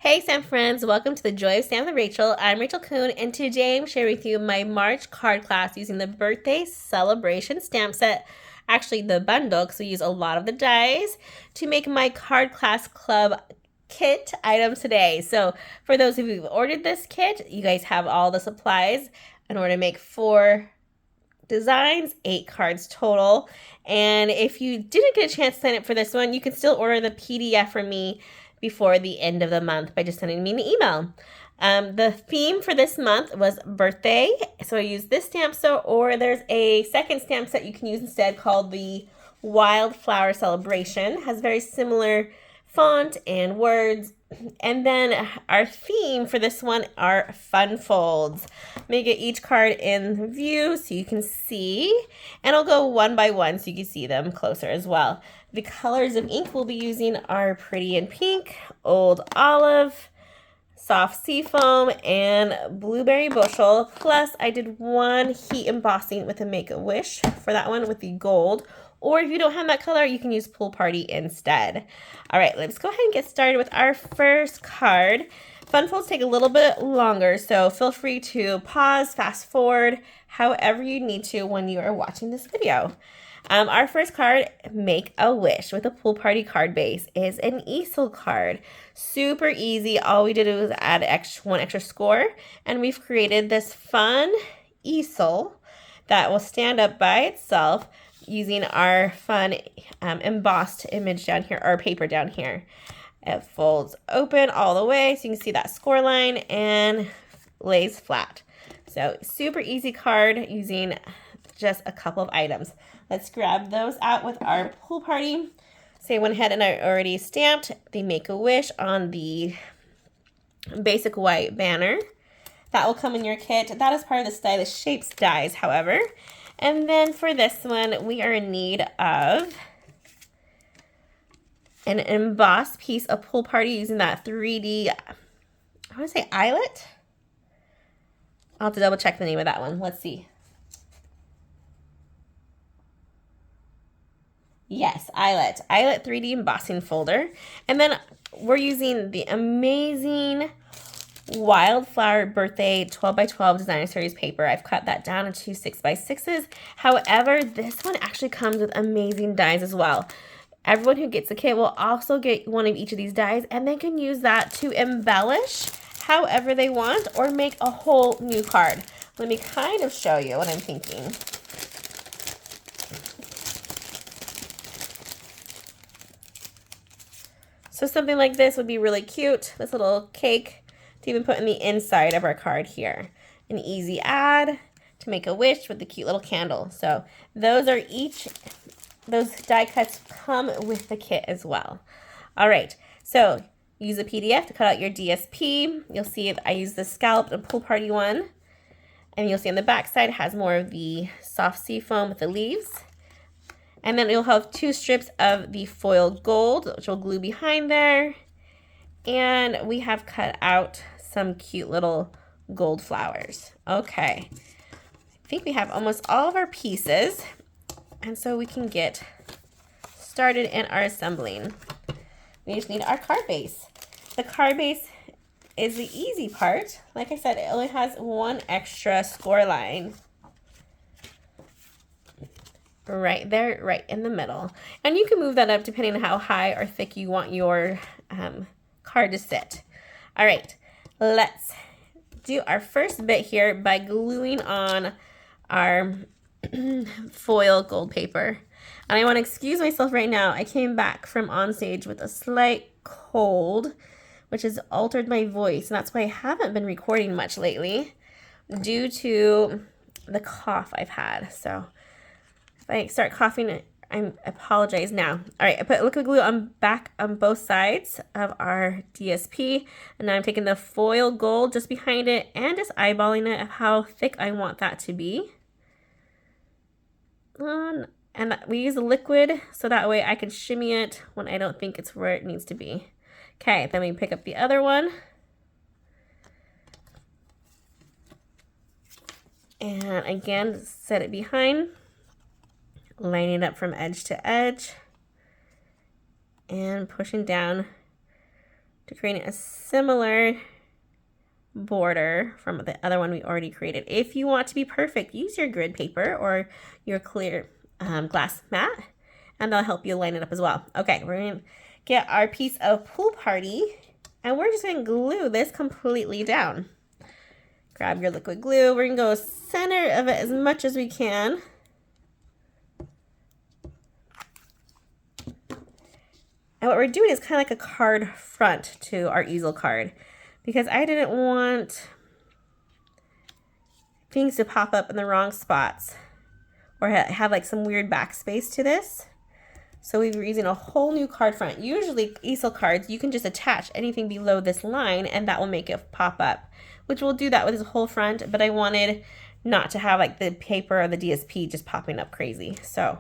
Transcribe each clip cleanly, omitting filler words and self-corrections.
Hey Stamp friends, welcome to the Joy of Stamp with Rachel. I'm Rachel Coon, and today I'm sharing with you my March card class using the birthday celebration stamp set, actually the bundle, because we use a lot of the dies to make my card class club kit items today. So for those of you who've ordered this kit, you guys have all the supplies in order to make 4 designs, 8 cards total. And if you didn't get a chance to sign up for this one, you can still order the PDF from me before the end of the month by just sending me an email. The theme for this month was birthday, so I used this stamp set, or there's a second stamp set you can use instead called the Wildflower Celebration. Has very similar font and words. And then our theme for this one are fun folds. Let me get each card in view so you can see, and I'll go one by one so you can see them closer as well. The colors of ink we'll be using are Pretty in Pink, Old Olive, Soft Seafoam, and Blueberry Bushel. Plus, I did one heat embossing with a Make-A-Wish for that one with the gold. Or if you don't have that color, you can use Pool Party instead. All right, let's go ahead and get started with our first card. Fun folds take a little bit longer, so feel free to pause, fast forward, however you need to when you are watching this video. Our first card, Make a Wish with a Pool Party card base, is an easel card. Super easy. All we did was add one extra score, and we've created this fun easel that will stand up by itself using our fun embossed image down here, or paper down here. It folds open all the way so you can see that score line and lays flat. So super easy card using just a couple of items. Let's grab those out with our Pool Party. So I went ahead and I already stamped the Make-A-Wish on the basic white banner. That will come in your kit. That is part of the Stylish Shapes dies, however. And then for this one, we are in need of an embossed piece of Pool Party using that 3D, I want to say eyelet. I'll have to double check the name of that one. Let's see. Yes, eyelet 3D embossing folder. And then we're using the amazing Wildflower Birthday 12x12 designer series paper. I've cut that down into 6x6s. However, this one actually comes with amazing dies as well. Everyone who gets the kit will also get one of each of these dies, and they can use that to embellish however they want or make a whole new card. Let me kind of show you what I'm thinking. So something like this would be really cute. This little cake to even put in the inside of our card here. An easy add to make a wish with the cute little candle. So those die cuts come with the kit as well. All right, so use a PDF to cut out your DSP. You'll see I use the scalloped and Pool Party one. And you'll see on the back side it has more of the soft sea foam with the leaves. And then you'll have 2 strips of the foil gold, which will glue behind there. And we have cut out some cute little gold flowers. Okay, I think we have almost all of our pieces. And so we can get started in our assembling. We just need our card base. The card base is the easy part. Like I said, it only has one extra score line. Right there, right in the middle. And you can move that up depending on how high or thick you want your card to sit. All right, let's do our first bit here by gluing on our foil gold paper. And I want to excuse myself right now. I came back from on stage with a slight cold, which has altered my voice. And that's why I haven't been recording much lately due to the cough I've had. So if I start coughing, I apologize now. All right, I put liquid glue on both sides of our DSP, and now I'm taking the foil gold just behind it and just eyeballing it of how thick I want that to be. And we use a liquid so that way I can shimmy it when I don't think it's where it needs to be. Okay, then we pick up the other one. And again, set it behind. Lining it up from edge to edge and pushing down to create a similar border from the other one we already created. If you want to be perfect, use your grid paper or your clear glass mat, and that'll help you line it up as well. Okay, we're going to get our piece of pool party, and we're just going to glue this completely down. Grab your liquid glue. We're going to go center of it as much as we can. And what we're doing is kind of like a card front to our easel card, because I didn't want things to pop up in the wrong spots or have like some weird backspace to this. So we were using a whole new card front. Usually easel cards, you can just attach anything below this line and that will make it pop up, which we'll do that with this whole front, but I wanted not to have like the paper or the DSP just popping up crazy. So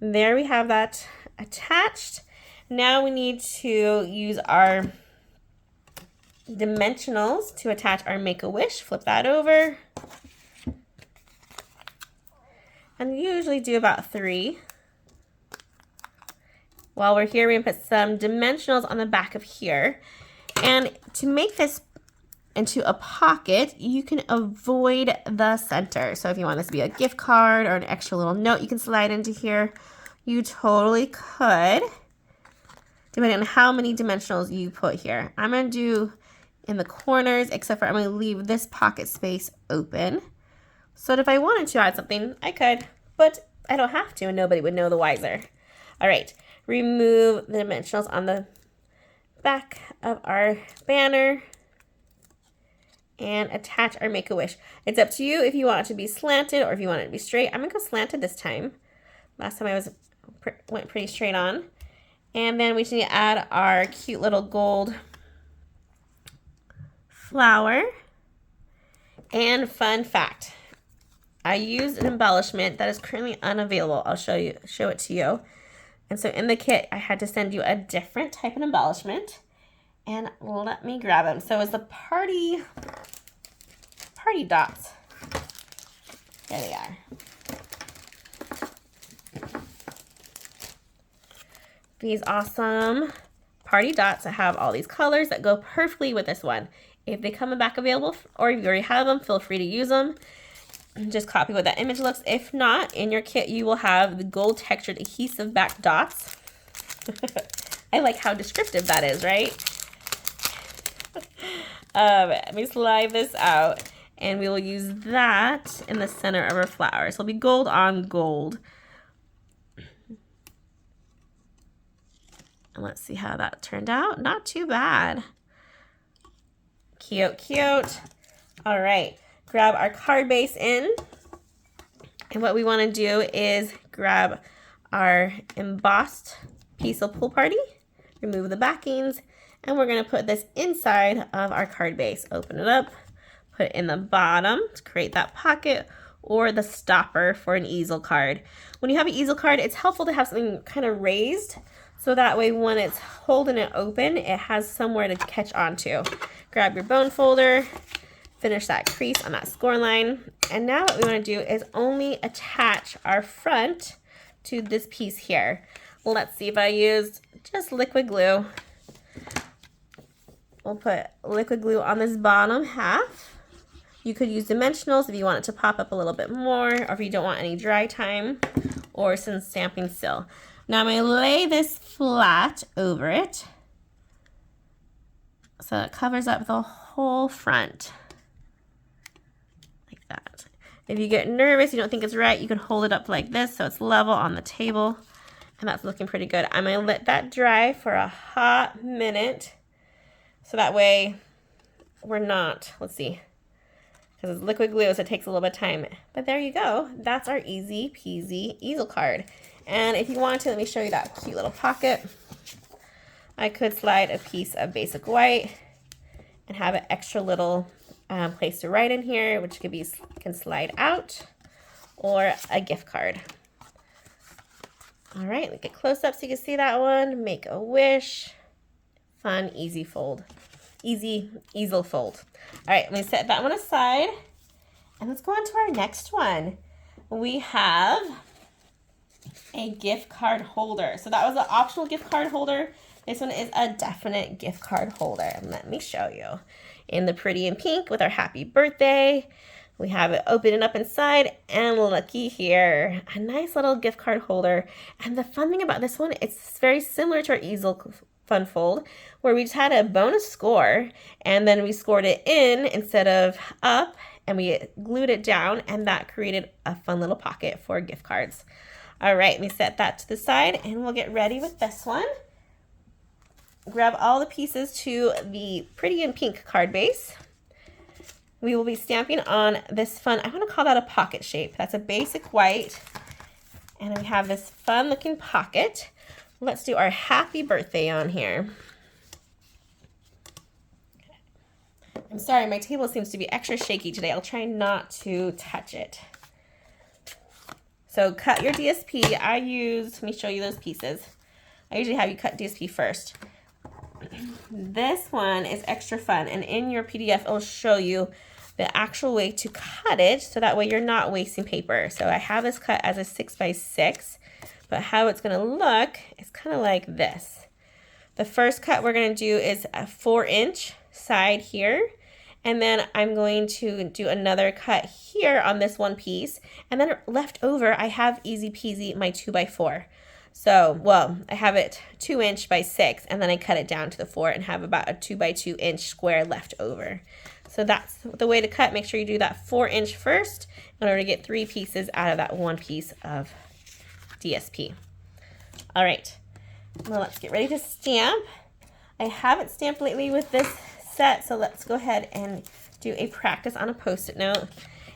there we have that attached. Now we need to use our dimensionals to attach our Make-A-Wish. Flip that over. And usually do about 3. While we're here, we're going to put some dimensionals on the back of here. And to make this into a pocket, you can avoid the center. So if you want this to be a gift card or an extra little note you can slide into here, you totally could, depending on how many dimensionals you put here. I'm going to do in the corners, except for I'm going to leave this pocket space open. So that if I wanted to add something, I could, but I don't have to and nobody would know the wiser. All right, remove the dimensionals on the back of our banner and attach our Make-A-Wish. It's up to you if you want it to be slanted or if you want it to be straight. I'm going to go slanted this time. Last time I went pretty straight on. And then we just need to add our cute little gold flower. And fun fact, I used an embellishment that is currently unavailable. I'll show it to you. And so in the kit, I had to send you a different type of embellishment. And let me grab them. So it's the party dots. There they are. These awesome party dots that have all these colors that go perfectly with this one. If they come back available or if you already have them, feel free to use them. Just copy what that image looks. If not, in your kit, you will have the gold textured adhesive back dots. I like how descriptive that is, right? Let me slide this out and we will use that in the center of our flower. So it'll be gold on gold. And let's see how that turned out. Not too bad. Cute, cute. All right, grab our card base in. And what we want to do is grab our embossed piece of pool party, remove the backings, and we're going to put this inside of our card base. Open it up, put it in the bottom to create that pocket or the stopper for an easel card. When you have an easel card, it's helpful to have something kind of raised, so that way when it's holding it open, it has somewhere to catch onto. Grab your bone folder, finish that crease on that score line. And now what we want to do is only attach our front to this piece here. Let's see if I used just liquid glue. We'll put liquid glue on this bottom half. You could use dimensionals if you want it to pop up a little bit more, or if you don't want any dry time, or some stamping still. Now I'm going to lay this flat over it so it covers up the whole front like that. If you get nervous, you don't think it's right, you can hold it up like this so it's level on the table, and that's looking pretty good. I'm going to let that dry for a hot minute so that way we're not, let's see, because it's liquid glue so it takes a little bit of time. But there you go. That's our easy peasy easel card. And if you want to, let me show you that cute little pocket. I could slide a piece of basic white and have an extra little place to write in here, which can slide out, or a gift card. All right, look at close up so you can see that one. Make-A-Wish. Fun, easy fold. Easy easel fold. All right, let me set that one aside. And let's go on to our next one. We have a gift card holder. So that was an optional gift card holder This one is a definite gift card holder. Let me show you. In the pretty and pink with our happy birthday. We have it opening up inside, and looky here, a nice little gift card holder. And the fun thing about this one, it's very similar to our easel fun fold, where we just had a bonus score, and then we scored it in instead of up, and we glued it down, and that created a fun little pocket for gift cards. All right, let me set that to the side, and we'll get ready with this one. Grab all the pieces to the pretty and pink card base. We will be stamping on this fun, I want to call that a pocket shape. That's a basic white. And we have this fun looking pocket. Let's do our happy birthday on here. I'm sorry, my table seems to be extra shaky today. I'll try not to touch it. So cut your DSP. Let me show you those pieces. I usually have you cut DSP first. This one is extra fun, and in your PDF, it'll show you the actual way to cut it, so that way you're not wasting paper. So I have this cut as a 6x6, but how it's gonna look is kind of like this. The first cut we're gonna do is a 4-inch side here, and then I'm going to do another cut here on this one piece, and then left over, I have easy peasy my 2x4. So, well, I have it 2-inch by 6, and then I cut it down to the 4 and have about a 2x2-inch square left over. So that's the way to cut. Make sure you do that 4-inch first in order to get 3 pieces out of that 1 piece of DSP. All right, now let's get ready to stamp. I haven't stamped lately with this set, so let's go ahead and do a practice on a Post-it note.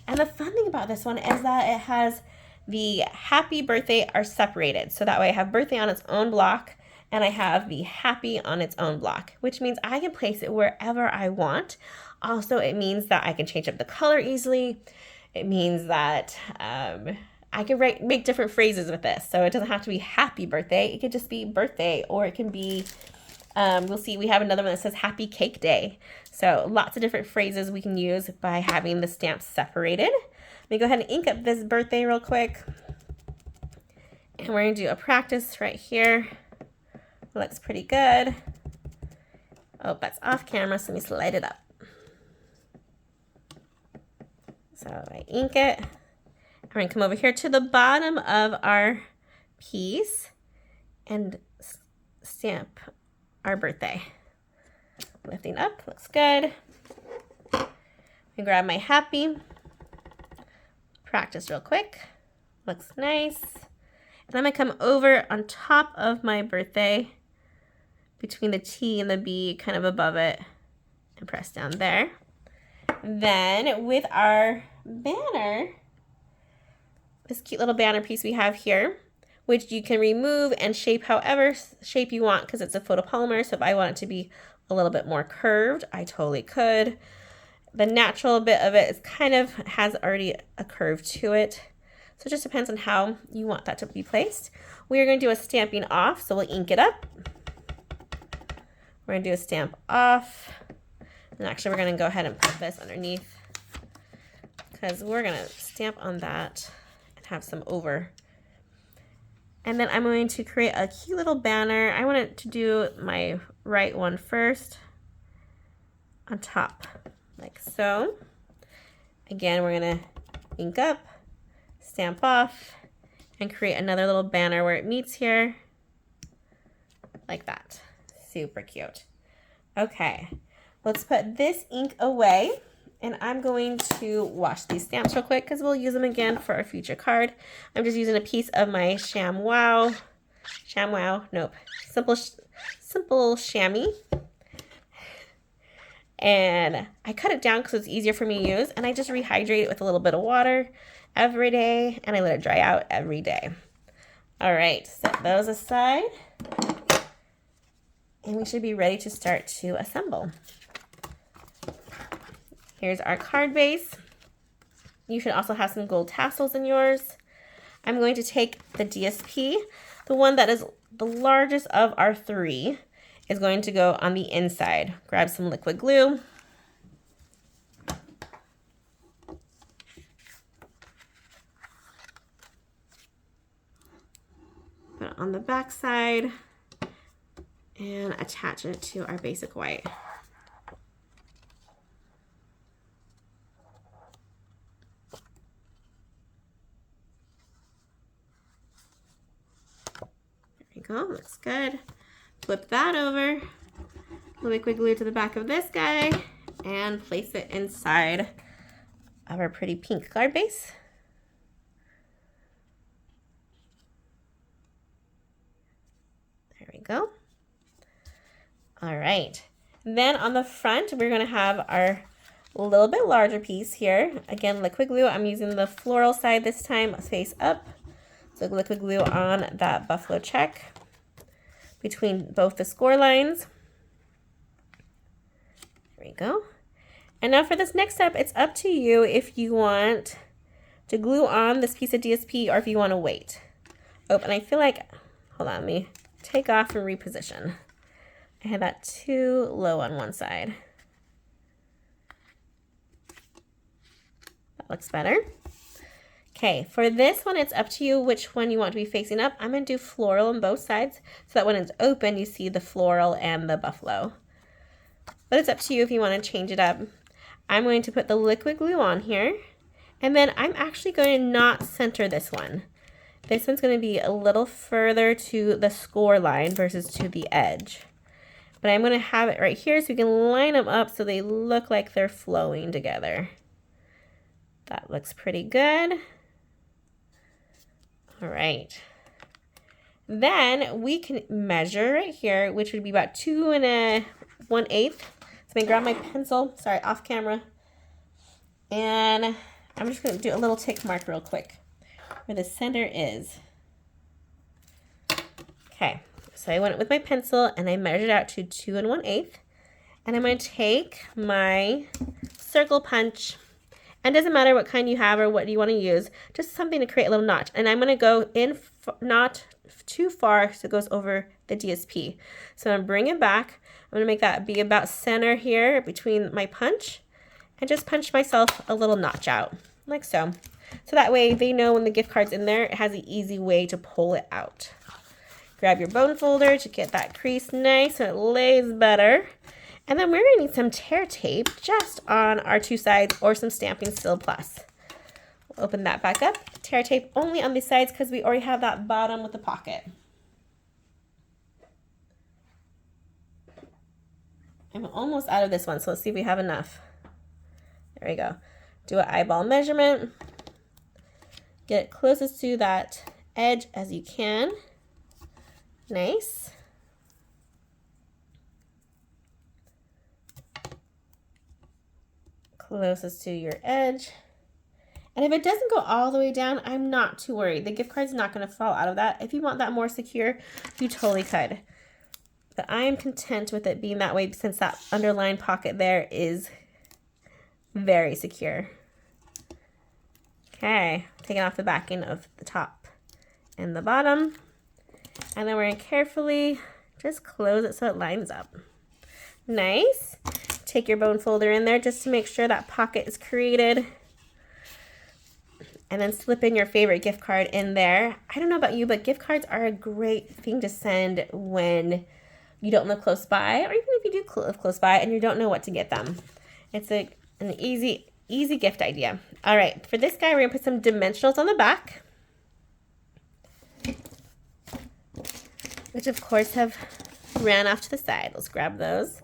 And the fun thing about this one is that it has the happy birthday are separated. So that way I have birthday on its own block, and I have the happy on its own block, which means I can place it wherever I want. Also, it means that I can change up the color easily. It means that I can make different phrases with this. So it doesn't have to be happy birthday. It could just be birthday, or it can be, we'll see, we have another one that says happy cake day. So lots of different phrases we can use by having the stamps separated. Let me go ahead and ink up this birthday real quick. And we're gonna do a practice right here. Looks pretty good. Oh, that's off camera, so let me slide it up. So I ink it. We're gonna come over here to the bottom of our piece and stamp our birthday. Lifting up, looks good. I grab my happy. Practice real quick. Looks nice. And I'm gonna come over on top of my birthday, between the T and the B, kind of above it, and press down there. Then with our banner, this cute little banner piece we have here, which you can remove and shape however shape you want, because it's a photopolymer. So if I want it to be a little bit more curved, I totally could. The natural bit of it is kind of has already a curve to it. So it just depends on how you want that to be placed. We are going to do a stamping off, so we'll ink it up. We're going to do a stamp off. And actually, we're going to go ahead and put this underneath, because we're going to stamp on that and have some over. And then I'm going to create a cute little banner. I want it to do my right one first on top, like so. Again, we're going to ink up, stamp off, and create another little banner where it meets here, like that. Super cute. Okay, let's put this ink away, and I'm going to wash these stamps real quick because we'll use them again for a future card. I'm just using a piece of my Simple chamois. And I cut it down because it's easier for me to use, and I just rehydrate it with a little bit of water every day, and I let it dry out every day. All right, set those aside, and we should be ready to start to assemble. Here's our card base. You should also have some gold tassels in yours. I'm going to take the DSP, the one that is the largest of our 3, is going to go on the inside. Grab some liquid glue. Put it on the back side. and attach it to our basic white. There we go, looks good. Flip that over, liquid glue to the back of this guy, and place it inside of our pretty pink card base. There we go. All right. Then on the front, we're going to have our little bit larger piece here. Again, liquid glue. I'm using the floral side this time, face up. So liquid glue on that buffalo check between both the score lines. There we go. And now for this next step, it's up to you if you want to glue on this piece of DSP or if you want to wait. Oh, and I feel like, hold on, let me take off and reposition. I had that too low on one side. That looks better. Okay, for this one, it's up to you which one you want to be facing up. I'm going to do floral on both sides so that when it's open, you see the floral and the buffalo. But it's up to you if you want to change it up. I'm going to put the liquid glue on here, and then I'm actually going to not center this one. This one's going to be a little further to the score line versus to the edge. But I'm going to have it right here so you can line them up so they look like they're flowing together. That looks pretty good. All right. Then we can measure right here, which would be about 2 1/8. So I'm gonna grab my pencil, sorry, off camera. And I'm just gonna do a little tick mark real quick where the center is. Okay, so I went with my pencil and I measured out to 2 1/8. And I'm gonna take my circle punch. And it doesn't matter what kind you have or what you want to use, just something to create a little notch. And I'm going to go in not too far so it goes over the DSP. So I'm going to bring it back. I'm going to make that be about center here between my punch and just punch myself a little notch out like so. So that way they know when the gift card's in there, it has an easy way to pull it out. Grab your bone folder to get that crease nice so it lays better. And then we're going to need some tear tape just on our two sides or some Stampin' Still Plus. We'll open that back up. Tear tape only on the sides because we already have that bottom with the pocket. I'm almost out of this one, so let's see if we have enough. There we go. Do an eyeball measurement. Get it closest to that edge as you can. Nice. Closest to your edge. And if it doesn't go all the way down, I'm not too worried. The gift card's not going to fall out of that. If you want that more secure, you totally could. But I am content with it being that way since that underlined pocket there is very secure. Okay, taking off the backing of the top and the bottom. And then we're going to carefully just close it so it lines up. Nice. Take your bone folder in there just to make sure that pocket is created. And then slip in your favorite gift card in there. I don't know about you, but gift cards are a great thing to send when you don't live close by, or even if you do live close by and you don't know what to get them. It's an easy gift idea. All right, for this guy, we're gonna put some dimensionals on the back, which of course have ran off to the side. Let's grab those.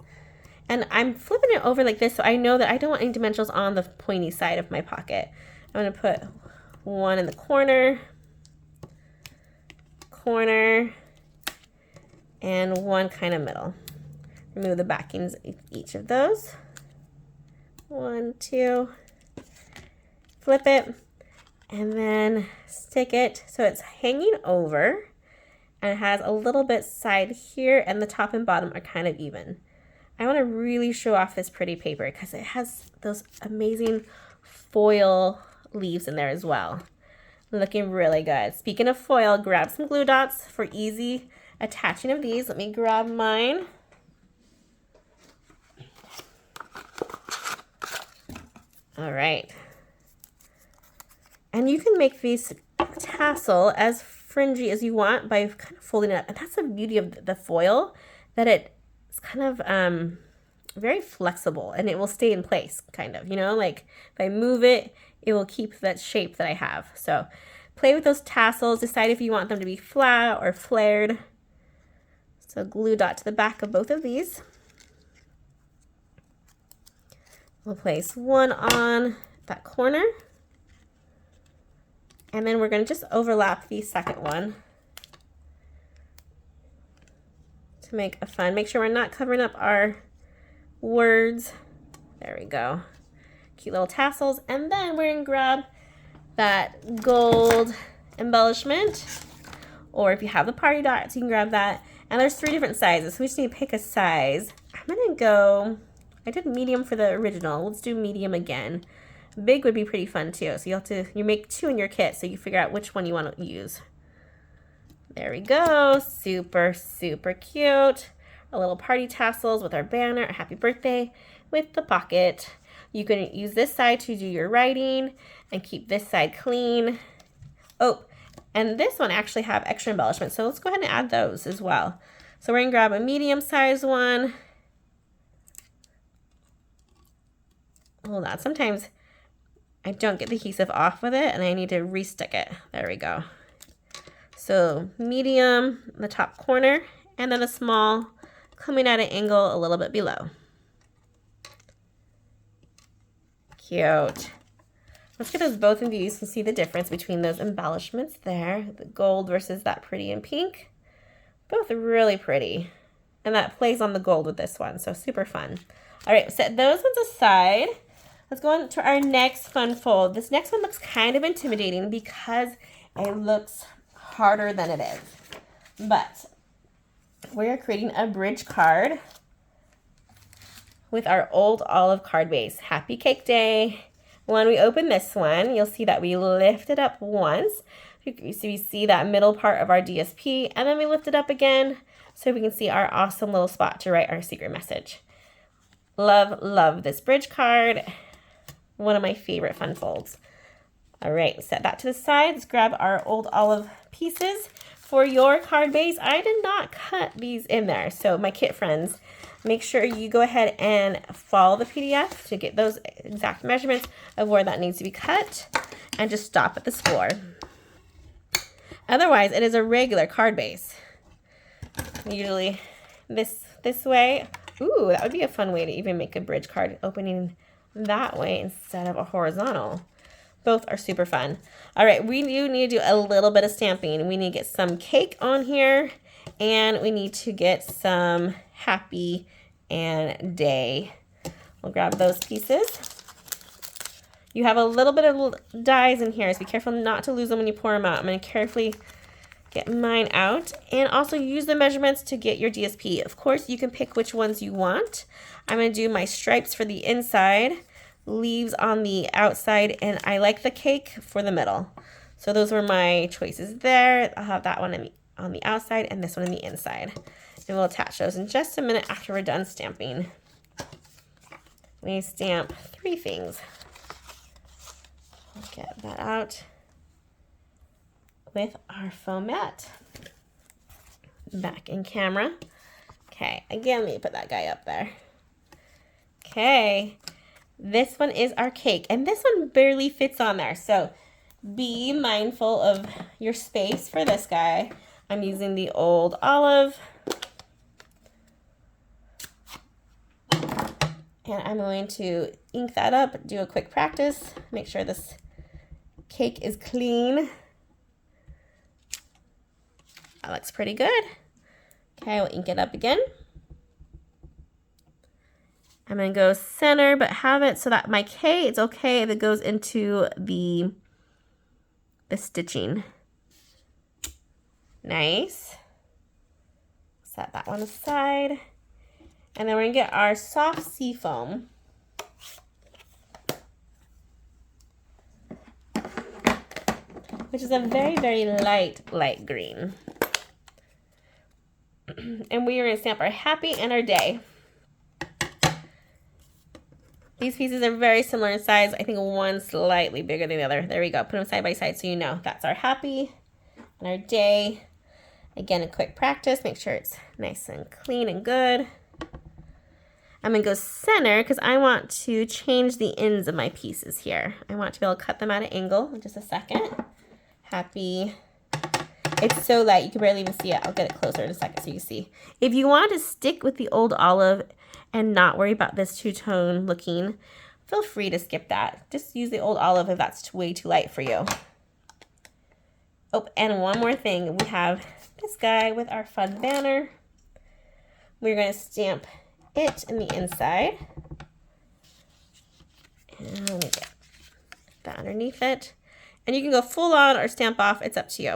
And I'm flipping it over like this so I know that I don't want any dimensionals on the pointy side of my pocket. I'm going to put one in the corner, and one kind of middle. Remove the backings of each of those. 1, 2, flip it, and then stick it so it's hanging over and it has a little bit side here and the top and bottom are kind of even. I want to really show off this pretty paper because it has those amazing foil leaves in there as well. Looking really good. Speaking of foil, grab some glue dots for easy attaching of these. Let me grab mine. All right. And you can make these tassel as fringy as you want by kind of folding it up. And that's the beauty of the foil. that it's kind of very flexible and it will stay in place, kind of, you know, like if I move it, it will keep that shape that I have. So play with those tassels, decide if you want them to be flat or flared. So glue dot to the back of both of these. We'll place one on that corner. And then we're going to just overlap the second one to make a fun. Make sure we're not covering up our words. There we go. Cute little tassels. And then we're going to grab that gold embellishment. Or if you have the party dots, you can grab that. And there's 3 different sizes, so we just need to pick a size. I'm going to go, I did medium for the original. Let's do medium again. Big would be pretty fun too. So you make 2 in your kit, so you figure out which one you want to use. There we go. Super, super cute. Our little party tassels with our banner, our happy birthday with the pocket. You can use this side to do your writing and keep this side clean. Oh, and this one actually have extra embellishments, so let's go ahead and add those as well. So we're gonna grab a medium size one. Hold on, sometimes I don't get the adhesive off with it and I need to restick it. There we go. So medium in the top corner and then a small coming at an angle a little bit below. Cute. Let's get those both in view. You can see the difference between those embellishments there, the gold versus that pretty and pink. Both are really pretty. And that plays on the gold with this one, so super fun. All right, set those ones aside. Let's go on to our next fun fold. This next one looks kind of intimidating because it looks harder than it is. But we are creating a bridge card with our old olive card base. Happy Cake Day. When we open this one, you'll see that we lift it up once. We see that middle part of our DSP, and then we lift it up again so we can see our awesome little spot to write our secret message. Love, love this bridge card. One of my favorite fun folds. All right, set that to the side. Let's grab our old olive pieces. For your card base, I did not cut these in there. So my kit friends, make sure you go ahead and follow the PDF to get those exact measurements of where that needs to be cut and just stop at the score. Otherwise, it is a regular card base. Usually this way. Ooh, that would be a fun way to even make a bridge card opening that way instead of a horizontal. Both are super fun. All right, we do need to do a little bit of stamping. We need to get some cake on here and we need to get some happy and day. We'll grab those pieces. You have a little bit of dies in here, so be careful not to lose them when you pour them out. I'm going to carefully get mine out and also use the measurements to get your DSP. Of course, you can pick which ones you want. I'm going to do my stripes for the inside, leaves on the outside, and I like the cake for the middle. So those were my choices there. I'll have that one on the outside and this one on the inside. And we'll attach those in just a minute after we're done stamping. We stamp 3 things. Get that out with our foam mat. Back in camera. Okay, again, let me put that guy up there. Okay, this one is our cake, and this one barely fits on there, so be mindful of your space for this guy. I'm using the old olive. And I'm going to ink that up, do a quick practice, make sure this cake is clean. That looks pretty good. Okay, we'll ink it up again. I'm going to go center, but have it so that my K, it's okay if it goes into the stitching. Nice. Set that one aside. And then we're going to get our soft sea foam. Which is a very, very light green. And we are going to stamp our happy and our day. These pieces are very similar in size. I think one slightly bigger than the other. There we go. Put them side by side so you know. That's our happy and our day. Again, a quick practice. Make sure it's nice and clean and good. I'm going to go center because I want to change the ends of my pieces here. I want to be able to cut them at an angle in just a second. Happy. It's so light you can barely even see it. I'll get it closer in a second so you can see. If you want to stick with the old olive and not worry about this two-tone looking, feel free to skip that. Just use the old olive if that's way too light for you. Oh, and one more thing. We have this guy with our fun banner. We're going to stamp it in the inside. And let me get that underneath it. And you can go full on or stamp off. It's up to you.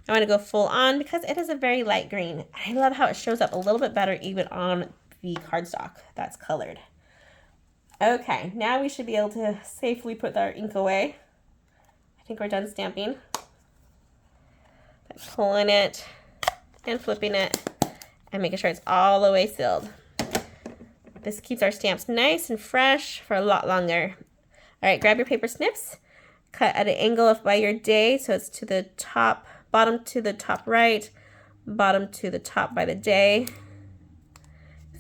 I want to go full on because it is a very light green. I love how it shows up a little bit better even on the cardstock that's colored. Okay, now we should be able to safely put our ink away. I think we're done stamping. By pulling it and flipping it and making sure it's all the way sealed. This keeps our stamps nice and fresh for a lot longer. All right, grab your paper snips. Cut at an angle of by your day, so it's to the top, bottom to the top right, bottom to the top by the day.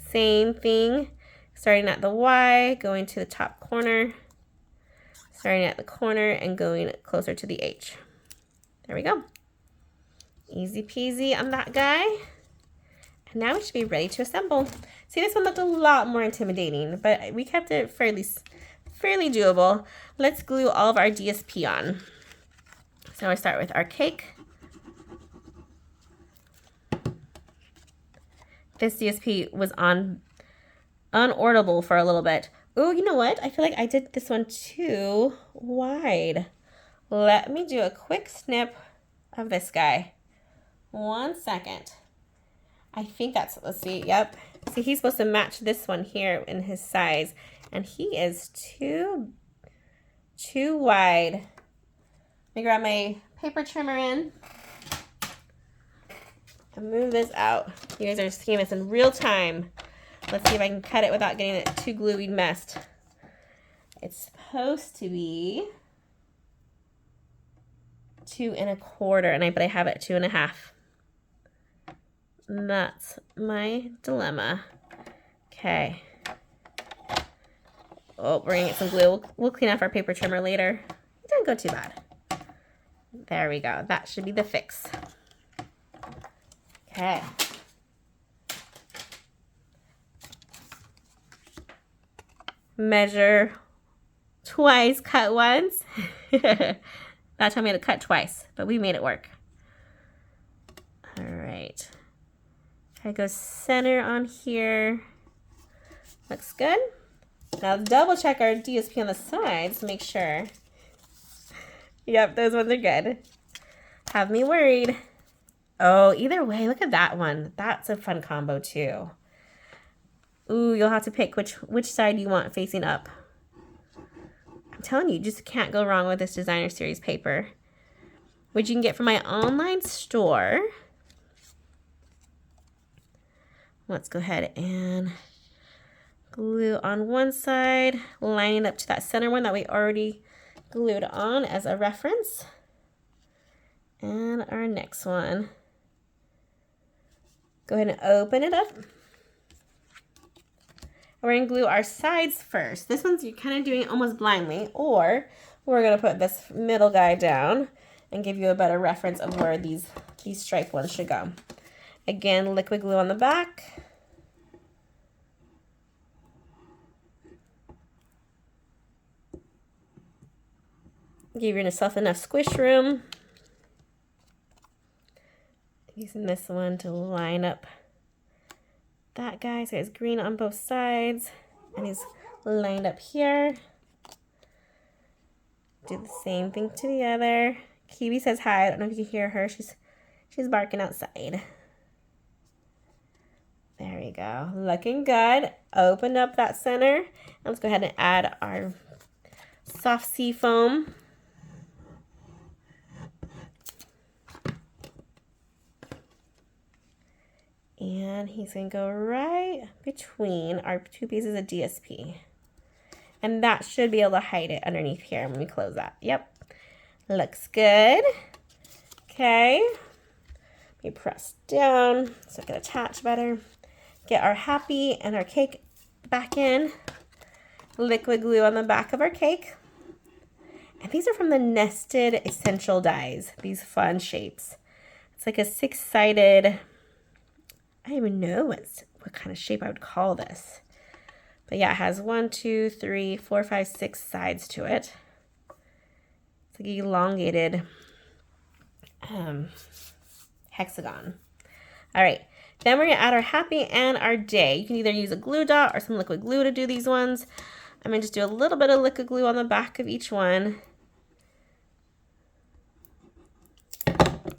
Same thing, starting at the Y, going to the top corner, starting at the corner and going closer to the H. There we go. Easy peasy on that guy. And now we should be ready to assemble. See, this one looked a lot more intimidating, but we kept it fairly doable. Let's glue all of our DSP on. So I start with our cake. This DSP was unorderable for a little bit. Oh, you know what? I feel like I did this one too wide. Let me do a quick snip of this guy. 1 second. I think that's, let's see, yep. See, he's supposed to match this one here in his size, and he is too wide. Let me grab my paper trimmer in and move this out. You guys are seeing this in real time. Let's see if I can cut it without getting it too gluey messed. It's supposed to be 2 1/4, but I have it 2 1/2. That's my dilemma. Okay. Oh, we're gonna get some glue. We'll clean off our paper trimmer later. It didn't go too bad. There we go. That should be the fix. Okay. Measure twice, cut once. That told me to cut twice, but we made it work. All right. I go center on here. Looks good. Now double check our DSP on the sides to make sure. Yep, those ones are good. Have me worried. Oh, either way, look at that one. That's a fun combo too. Ooh, you'll have to pick which side you want facing up. I'm telling you, you just can't go wrong with this designer series paper, which you can get from my online store. Let's go ahead and glue on one side, lining up to that center one that we already glued on as a reference. And our next one. Go ahead and open it up. We're going to glue our sides first. This one's you're kind of doing it almost blindly, or we're going to put this middle guy down and give you a better reference of where these striped ones should go. Again, liquid glue on the back. Give yourself enough squish room. Using this one to line up that guy. So it's green on both sides and he's lined up here. Do the same thing to the other. Kiwi says hi. I don't know if you can hear her. She's barking outside. There we go. Looking good. Open up that center. And let's go ahead and add our soft sea foam. And he's going to go right between our two pieces of DSP. And that should be able to hide it underneath here when we close that. Yep. Looks good. Okay. We press down so it can attach better. Get our happy and our cake back in. Liquid glue on the back of our cake. And these are from the Nested Essential Dies, these fun shapes. It's like a 6-sided, I don't even know what kind of shape I would call this. But yeah, it has 1, 2, 3, 4, 5, 6 sides to it. It's like elongated hexagon. All right, then we're gonna add our happy and our day. You can either use a glue dot or some liquid glue to do these ones. I'm gonna just do a little bit of liquid glue on the back of each one.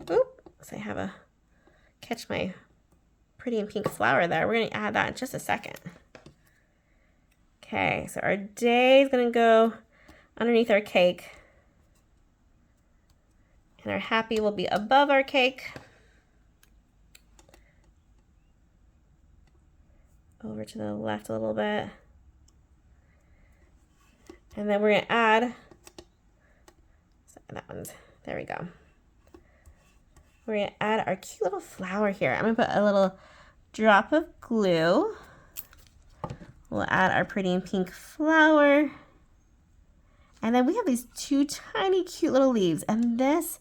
Oop, so I have a, catch my pretty and pink flower there. We're gonna add that in just a second. Okay, so our day is gonna go underneath our cake. And our happy will be above our cake. Over to the left a little bit. And then we're gonna add, that one's, there we go. We're gonna add our cute little flower here. I'm gonna put a little drop of glue. We'll add our pretty and pink flower. And then we have these 2 tiny cute little leaves, and this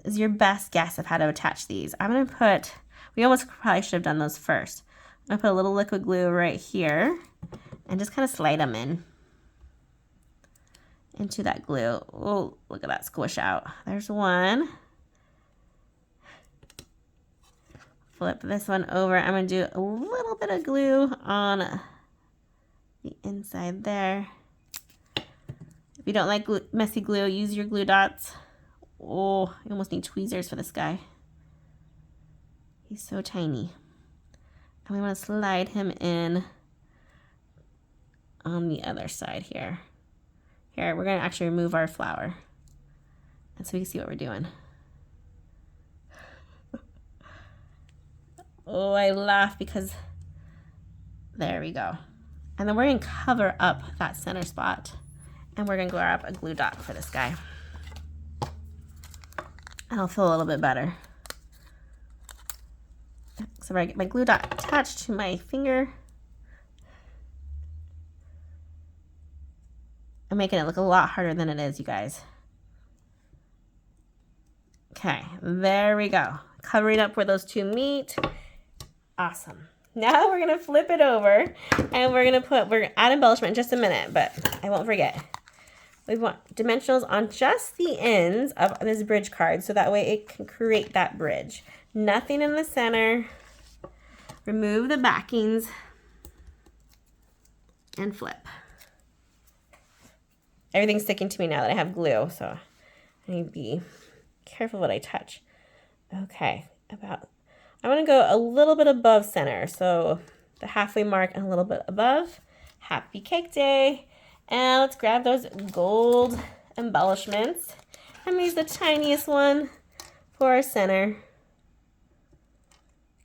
is your best guess of how to attach these. I'm gonna put, we almost probably should have done those first. I'm gonna put a little liquid glue right here and just kind of slide them into that glue. Oh, look at that squish out. There's one. Flip this one over. I'm gonna do a little bit of glue on the inside there. If you don't like messy glue, use your glue dots. Oh, you almost need tweezers for this guy. He's so tiny. And we want to slide him in on the other side here. Here, we're going to actually remove our flower. And so we can see what we're doing. Oh, I laugh because there we go. And then we're going to cover up that center spot. And we're going to grab a glue dot for this guy. And I'll feel a little bit better. So I get my glue dot attached to my finger. I'm making it look a lot harder than it is, you guys. Okay, there we go. Covering up where those 2 meet. Awesome. Now we're gonna flip it over and we're gonna add embellishment in just a minute, but I won't forget. We want dimensionals on just the ends of this bridge card so that way it can create that bridge. Nothing in the center. Remove the backings and flip. Everything's sticking to me now that I have glue, so I need to be careful what I touch. Okay, I want to go a little bit above center, so the halfway mark and a little bit above. Happy Cake Day. And let's grab those gold embellishments. I'm going to use the tiniest one for our center.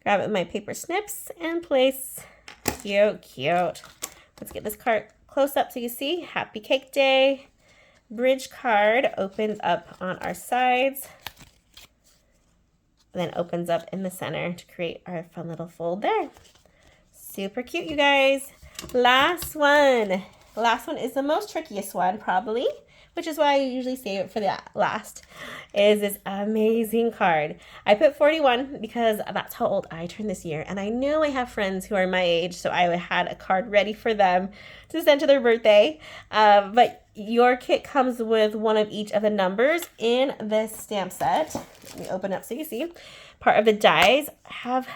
Grab it with my paper snips and place. Cute, cute. Let's get this card close up so you see. Happy Cake Day. Bridge card opens up on our sides. And then opens up in the center to create our fun little fold there. Super cute, you guys. Last one. Last one is the most trickiest one, probably, which is why I usually save it for the last, is this amazing card. I put 41 because that's how old I turned this year, and I know I have friends who are my age, so I had a card ready for them to send to their birthday. But your kit comes with one of each of the numbers in this stamp set. Let me open up so you see. Part of the dies have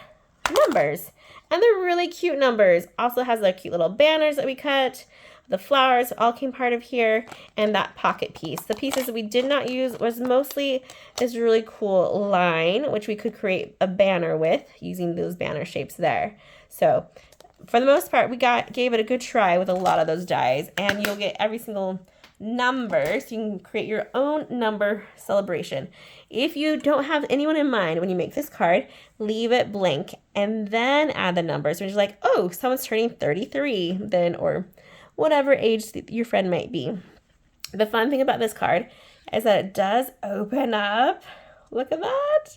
numbers, and they're really cute numbers. Also has the cute little banners that we cut. The flowers all came part of here, and that pocket piece. The pieces that we did not use was mostly this really cool line, which we could create a banner with using those banner shapes there. So for the most part, we gave it a good try with a lot of those dies, and you'll get every single number, so you can create your own number celebration. If you don't have anyone in mind when you make this card, leave it blank and then add the numbers. When you're like, oh, someone's turning 33 then, or whatever age your friend might be. The fun thing about this card is that it does open up, look at that,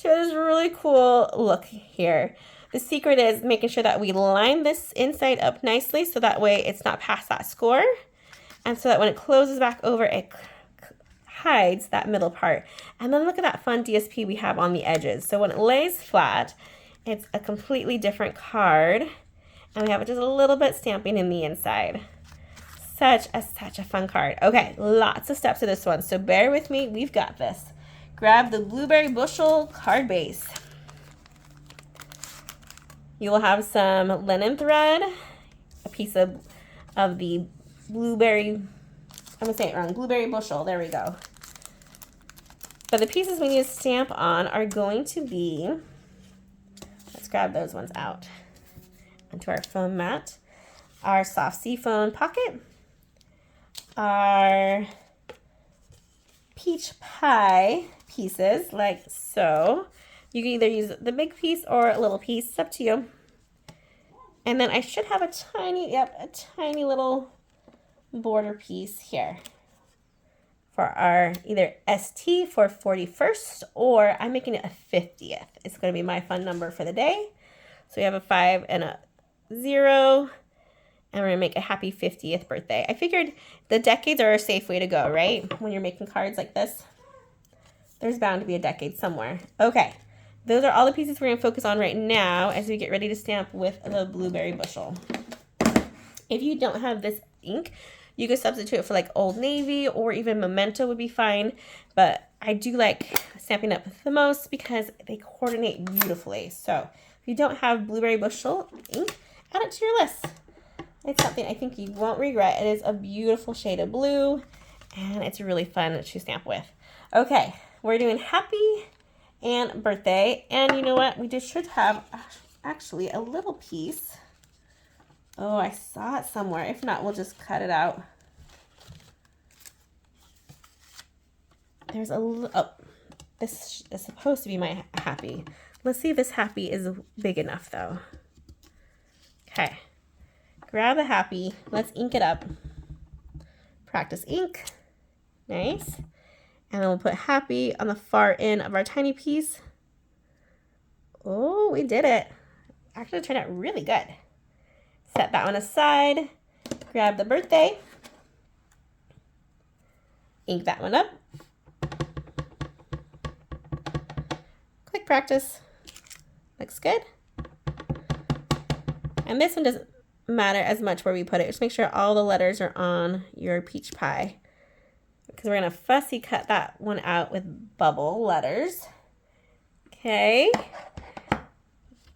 to this really cool look here. The secret is making sure that we line this inside up nicely so that way it's not past that score. And so that when it closes back over, it hides that middle part. And then look at that fun DSP we have on the edges. So when it lays flat, it's a completely different card. And we have just a little bit stamping in the inside. Such a fun card. Okay, lots of steps to this one, so bear with me. We've got this. Grab the blueberry bushel card base. You will have some linen thread, a piece of the blueberry, I'm gonna say it wrong, blueberry bushel, there we go. But the pieces we need to stamp on are going to be, let's grab those ones out onto our foam mat, our soft seafoam pocket, our peach pie pieces like so. You can either use the big piece or a little piece, it's up to you. And then I should have a tiny little border piece here for our either ST for 41st, or I'm making it a 50th. It's going to be my fun number for the day. So we have a 5 and a 0, and we're going to make a happy 50th birthday. I figured the decades are a safe way to go, right? When you're making cards like this, there's bound to be a decade somewhere. Okay, those are all the pieces we're going to focus on right now as we get ready to stamp with the blueberry bushel. If you don't have this ink, you could substitute it for like Old Navy or even Memento would be fine. But I do like Stampin' Up! The most because they coordinate beautifully. So if you don't have blueberry bushel ink, add it to your list. It's something I think you won't regret. It is a beautiful shade of blue and it's really fun to stamp with. Okay, we're doing happy and birthday. And you know what? We just should have actually a little piece. Oh, I saw it somewhere. If not, we'll just cut it out. There's a oh, this is supposed to be my happy. Let's see if this happy is big enough though. Okay, grab the happy. Let's ink it up. Practice ink. Nice. And then we'll put happy on the far end of our tiny piece. Oh, we did it. Actually, it turned out really good. Set that one aside. Grab the birthday. Ink that one up. Quick practice. Looks good. And this one doesn't matter as much where we put it. Just make sure all the letters are on your peach pie, because we're going to fussy cut that one out with bubble letters. Okay.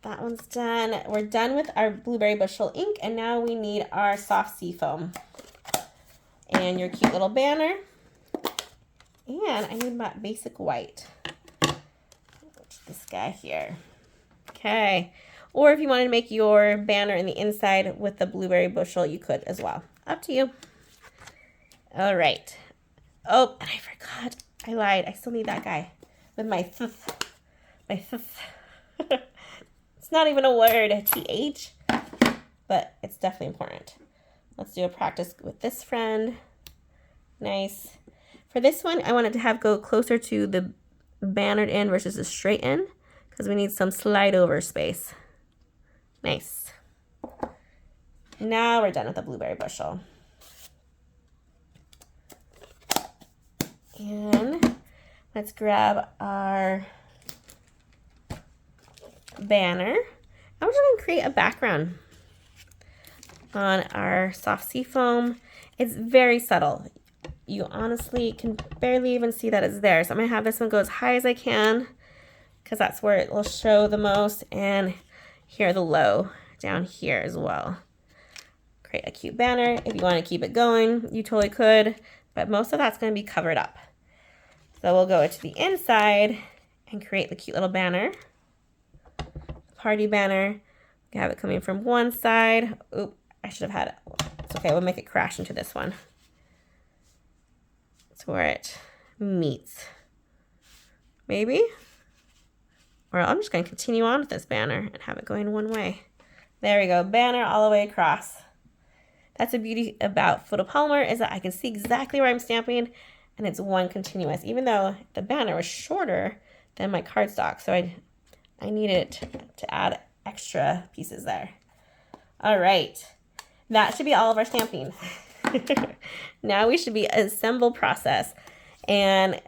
That one's done. We're done with our blueberry bushel ink, and now we need our soft sea foam and your cute little banner. And I need my basic white, which is this guy here. Okay. Or if you wanted to make your banner in the inside with the blueberry bushel, you could as well. Up to you. All right. Oh, and I forgot. I lied. I still need that guy with my It's not even a word, TH, but it's definitely important. Let's do a practice with this friend. Nice. For this one, I wanted to have go closer to the bannered end versus the straight end because we need some slide over space. Nice. Now we're done with the blueberry bushel. And let's grab our banner. I'm just going to create a background on our soft sea foam. It's very subtle. You honestly can barely even see that it's there. So I'm going to have this one go as high as I can because that's where it will show the most. And here the low down here as well. Create a cute banner. If you want to keep it going, you totally could. But most of that's going to be covered up. So we'll go to the inside and create the cute little banner. Party banner. We have it coming from one side. Oop, I should have had it. It's okay, we'll make it crash into this one. It's where it meets. Maybe? Or I'm just going to continue on with this banner and have it going one way. There we go, banner all the way across. That's the beauty about photopolymer, is that I can see exactly where I'm stamping and it's one continuous. Even though the banner was shorter, than my cardstock. So I needed to add extra pieces there. All right, that should be all of our stamping. Now we should be assemble process and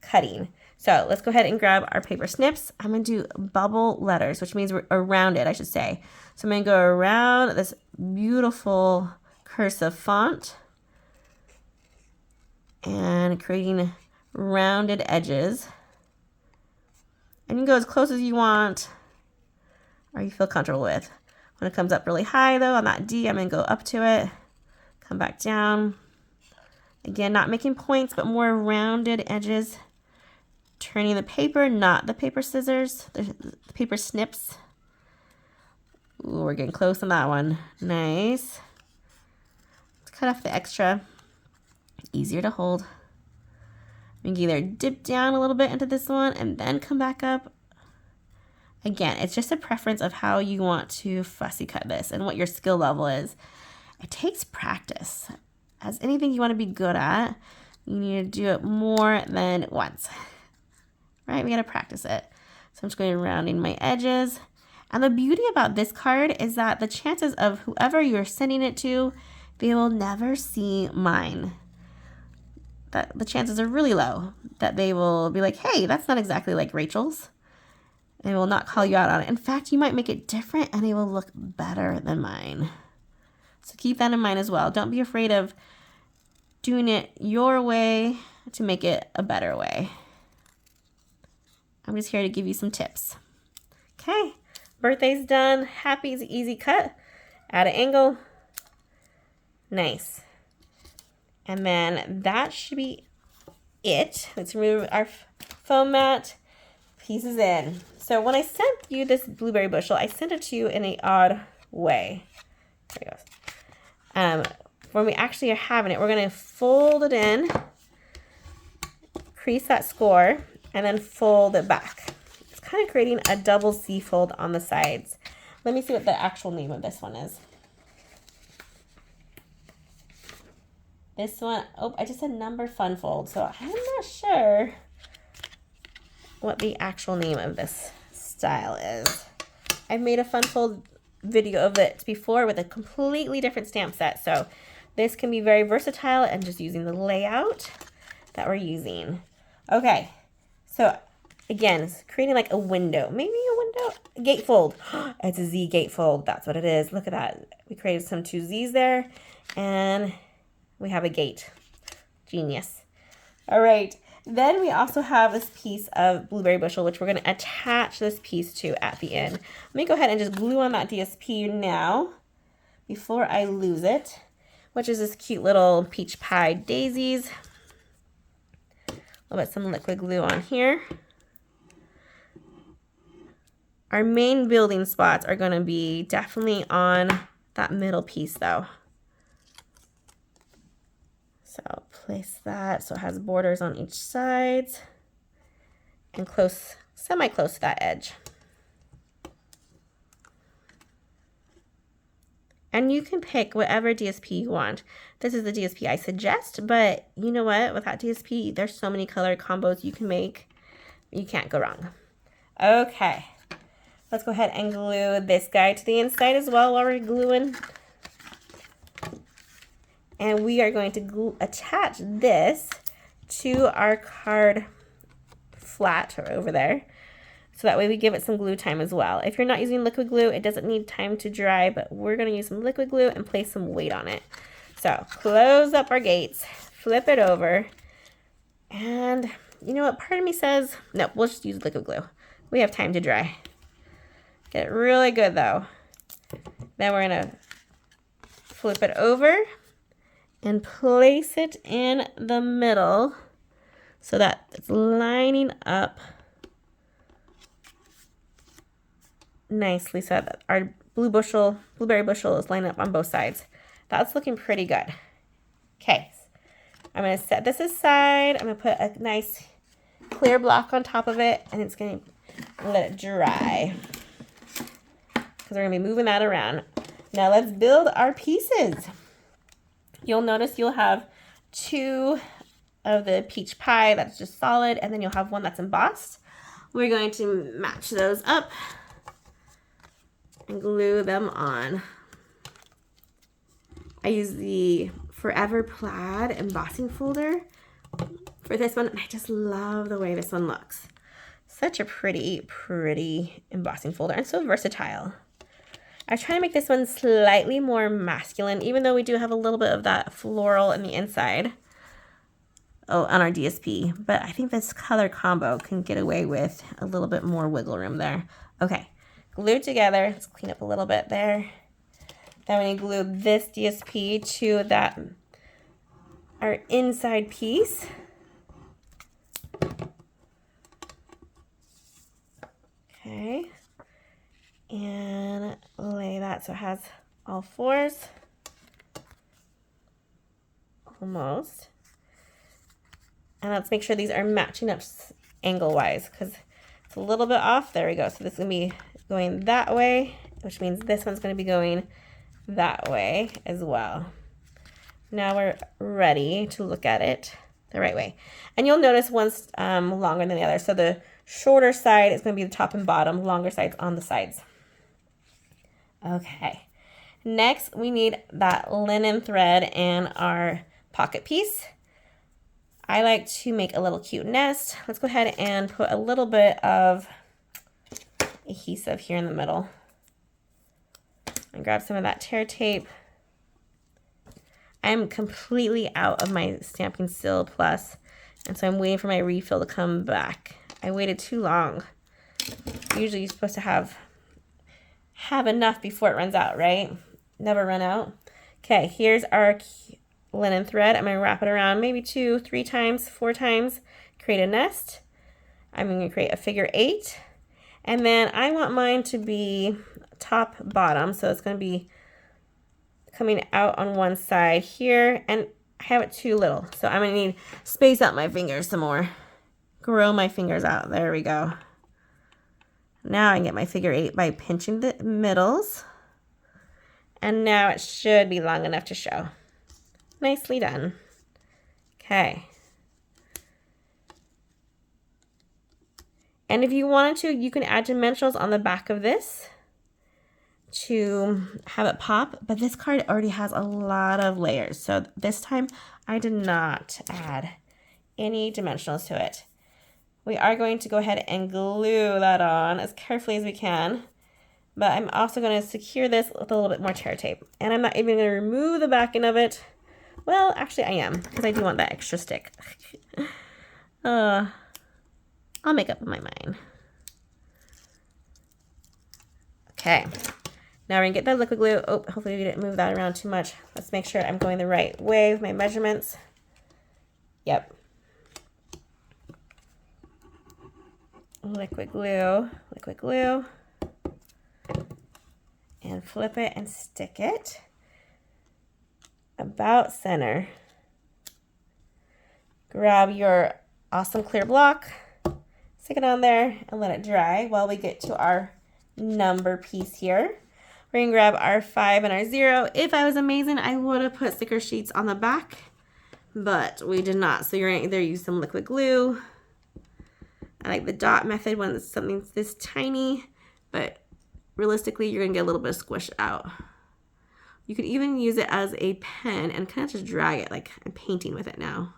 cutting. So let's go ahead and grab our paper snips. I'm gonna do bubble letters, which means we're around it, I should say. So I'm gonna go around this beautiful cursive font and creating rounded edges. And you can go as close as you want or you feel comfortable with. When it comes up really high though, on that D, I'm gonna go up to it, come back down. Again, not making points, but more rounded edges. Turning the paper, not the paper scissors, the paper snips. Ooh, we're getting close on that one. Nice. Let's cut off the extra. Easier to hold. We can either dip down a little bit into this one and then come back up. Again, it's just a preference of how you want to fussy cut this and what your skill level is. It takes practice. As anything you want to be good at, you need to do it more than once. Right, we gotta practice it. So I'm just going rounding my edges. And the beauty about this card is that the chances of whoever you're sending it to, they will never see mine. That the chances are really low that they will be like, hey, that's not exactly like Rachel's. They will not call you out on it. In fact, you might make it different and it will look better than mine. So keep that in mind as well. Don't be afraid of doing it your way to make it a better way. I'm just here to give you some tips. Okay, birthday's done. Happy, easy cut. Add an angle. Nice. And then that should be it. Let's remove our foam mat. Pieces in. So when I sent you this blueberry bushel, I sent it to you in an odd way. There it goes. When we actually are having it, we're going to fold it in, crease that score, and then fold it back. It's kind of creating a double C fold on the sides. Let me see what the actual name of this one is. This one, oh, I just said number fun fold, so I'm not sure what the actual name of this style is. I've made a fun fold video of it before with a completely different stamp set, so this can be very versatile and just using the layout that we're using. Okay. So again, it's creating like a window, maybe a window, gatefold. It's a Z gatefold. That's what it is. Look at that. We created some 2 Z's there and we have a gate. Genius. All right. Then we also have this piece of blueberry bushel, which we're going to attach this piece to at the end. Let me go ahead and just glue on that DSP now before I lose it, which is this cute little peach pie daisies. I'll put some liquid glue on here. Our main building spots are going to be definitely on that middle piece though. So I'll place that so it has borders on each side and close, semi-close to that edge. And you can pick whatever DSP you want. This is the DSP I suggest, but you know what? With that DSP, there's so many color combos you can make. You can't go wrong. Okay, let's go ahead and glue this guy to the inside as well while we're gluing. And we are going to attach this to our card flat over there. So that way we give it some glue time as well. If you're not using liquid glue, it doesn't need time to dry, but we're going to use some liquid glue and place some weight on it. So close up our gates, flip it over, and you know what? Part of me says, no, we'll just use liquid glue. We have time to dry. Get it really good though. Then we're going to flip it over and place it in the middle so that it's lining up nicely so that our blueberry bushel is lined up on both sides. That's looking pretty good. Okay, I'm going to set this aside. I'm going to put a nice clear block on top of it, and it's going to let it dry because we're going to be moving that around. Now let's build our pieces. You'll notice you'll have 2 of the peach pie that's just solid, and then you'll have one that's embossed. We're going to match those up and glue them on. I use the Forever Plaid embossing folder for this one, and I just love the way this one looks. Such a pretty embossing folder, and so versatile. I try to make this one slightly more masculine, even though we do have a little bit of that floral in the inside. Oh, on our DSP, but I think this color combo can get away with a little bit more wiggle room there. Okay, glued together. Let's clean up a little bit there. Then we glue this DSP to that, our inside piece. Okay, and lay that so it has all fours, almost. And let's make sure these are matching up angle-wise, because it's a little bit off. There we go. So this is going to be going that way, which means this one's going to be going that way as well. Now we're ready to look at it the right way. And you'll notice one's longer than the other. So the shorter side is going to be the top and bottom, longer sides on the sides. Okay. Next, we need that linen thread and our pocket piece. I like to make a little cute nest. Let's go ahead and put a little bit of adhesive here in the middle. And grab some of that tear tape. I'm completely out of my Stampin' Seal Plus, and so I'm waiting for my refill to come back. I waited too long. Usually you're supposed to have enough before it runs out, right? Never run out. Okay, here's our linen thread. I'm going to wrap it around maybe 2, 3 times, 4 times, create a nest. I'm going to create a figure 8, and then I want mine to be top bottom, so it's going to be coming out on one side here, and I have it too little, so I'm going to need space out my fingers some more. Grow my fingers out. There we go. Now I can get my figure 8 by pinching the middles, and now it should be long enough to show. Nicely done. Okay. And if you wanted to, you can add dimensionals on the back of this to have it pop, but this card already has a lot of layers, so this time I did not add any dimensionals to it. We are going to go ahead and glue that on as carefully as we can, but I'm also going to secure this with a little bit more tear tape, and I'm not even going to remove the backing of it. Well, actually I am, because I do want that extra stick. I'll make up my mind. Okay. Now we're going to get that liquid glue. Oh, hopefully we didn't move that around too much. Let's make sure I'm going the right way with my measurements. Yep. Liquid glue. And flip it and stick it about center. Grab your awesome clear block, stick it on there, and let it dry while we get to our number piece here. We're going to grab our 5 and our 0. If I was amazing, I would have put sticker sheets on the back, but we did not. So you're going to either use some liquid glue. I like the dot method when it's something this tiny, but realistically, you're going to get a little bit of squish out. You could even use it as a pen and kind of just drag it like I'm painting with it now.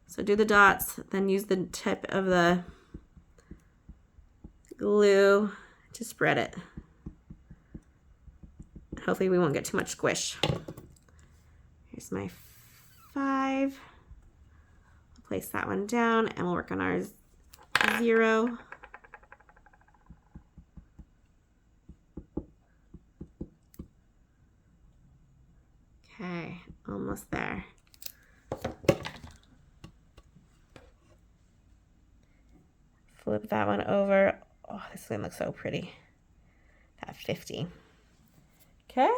So do the dots, then use the tip of the glue to spread it. Hopefully we won't get too much squish. Here's my 5. I'll place that one down and we'll work on our 0. Okay, almost there. Flip that one over. Oh, this one looks so pretty. That 50. Okay,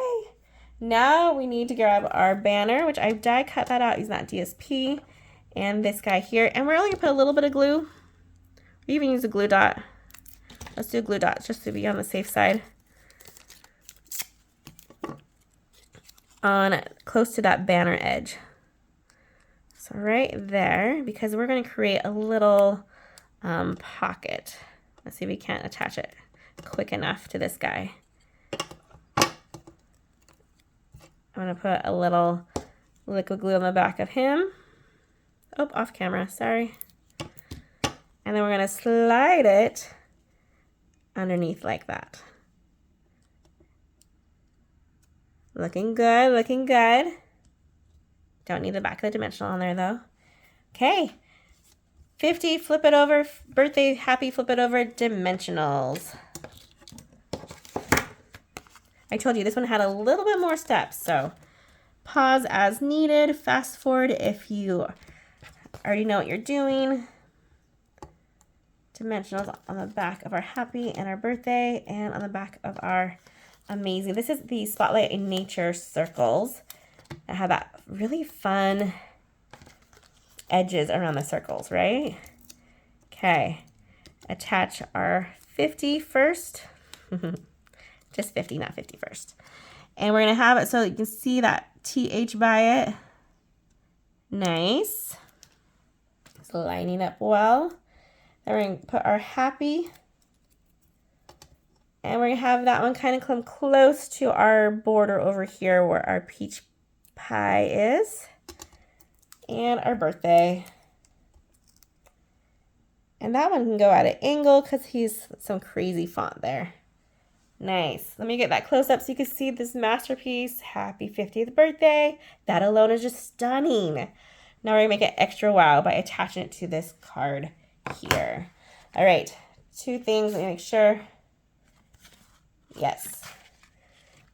now we need to grab our banner, which I die cut that out using that DSP, and this guy here. And we're only gonna put a little bit of glue. We even use a glue dot. Let's do a glue dot just to be on the safe side. On close to that banner edge. So right there, because we're going to create a little pocket. Let's see if we can't attach it quick enough to this guy. I'm gonna put a little liquid glue on the back of him. Oh, off camera, sorry. And then we're gonna slide it underneath like that. Looking good, looking good. Don't need the back of the dimensional on there though. Okay, 50, flip it over, birthday happy, flip it over, dimensionals. I told you this one had a little bit more steps, so pause as needed, fast forward if you already know what you're doing. Dimensionals on the back of our happy and our birthday, and on the back of our amazing. This is the Spotlight in Nature circles that have that really fun edges around the circles, right? Okay, attach our 50 first. Just 50, not 50 first. And we're gonna have it so you can see that TH by it. Nice. It's lining up well. Then we're gonna put our happy. And we're gonna have that one kind of come close to our border over here where our peach pie is. And our birthday. And that one can go at an angle because he's some crazy font there. Nice. Let me get that close up so you can see this masterpiece. Happy 50th birthday. That alone is just stunning. Now we're gonna make it extra wow by attaching it to this card here. All right, two things. Let me make sure. Yes.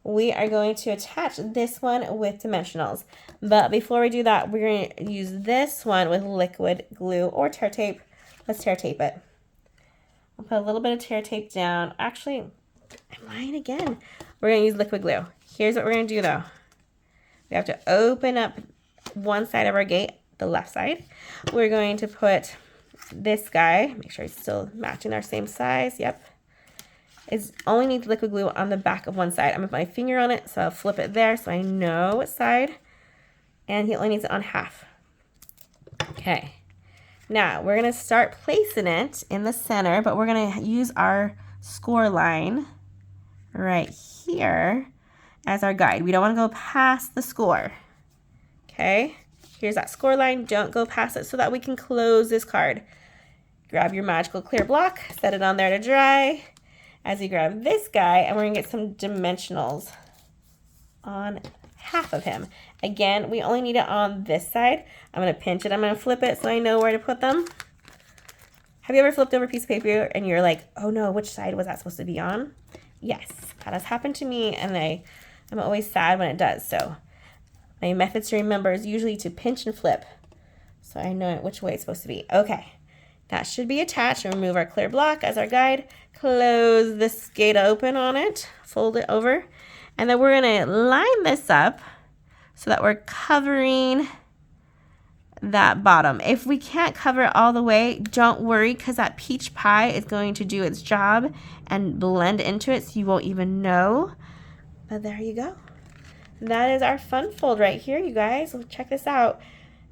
We are going to attach this one with dimensionals. But before we do that, we're going to use this one with liquid glue or tear tape. Let's tear tape it. I'll put a little bit of tear tape down. Actually, I'm lying again. We're going to use liquid glue. Here's what we're going to do though. We have to open up one side of our gate, the left side. We're going to put this guy, make sure it's still matching our same size. Yep. It only needs liquid glue on the back of one side. I'm going to put my finger on it, so I'll flip it there so I know what side. And he only needs it on half. Okay. Now, we're going to start placing it in the center, but we're going to use our score line right here as our guide. We don't want to go past the score. Okay. Here's that score line. Don't go past it so that we can close this card. Grab your magical clear block, set it on there to dry. As you grab this guy, and we're gonna get some dimensionals on half of him. Again, we only need it on this side. I'm gonna pinch it, I'm gonna flip it so I know where to put them. Have you ever flipped over a piece of paper and you're like, oh no, which side was that supposed to be on? Yes, that has happened to me, and I'm always sad when it does. So my method to remember is usually to pinch and flip so I know which way it's supposed to be. Okay, that should be attached. Remove our clear block as our guide. Close this gate open on it, fold it over, and then we're gonna line this up so that we're covering that bottom. If we can't cover it all the way, don't worry, because that peach pie is going to do its job and blend into it so you won't even know. But there you go. That is our fun fold right here, you guys. Well, check this out.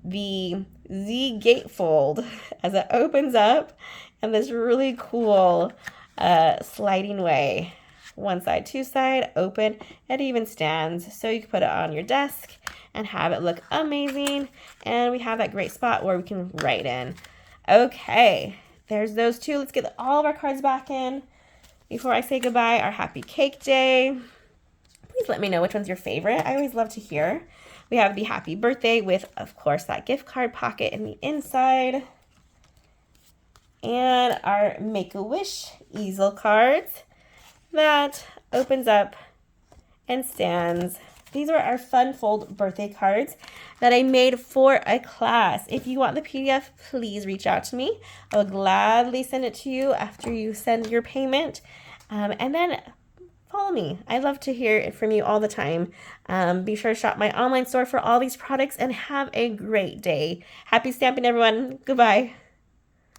The Z gatefold as it opens up and this really cool sliding way. One side, two side, open. It even stands, so you can put it on your desk and have it look amazing. And we have that great spot where we can write in. Okay, there's those two. Let's get all of our cards back in. Before I say goodbye, our happy cake day. Please let me know which one's your favorite. I always love to hear. We have the happy birthday with, of course, that gift card pocket in the inside. And our Make-A-Wish easel cards that opens up and stands. These are our fun fold birthday cards that I made for a class. If you want the PDF, please reach out to me. I will gladly send it to you after you send your payment. And then follow me. I love to hear it from you all the time. Be sure to shop my online store for all these products and have a great day. Happy stamping, everyone. Goodbye.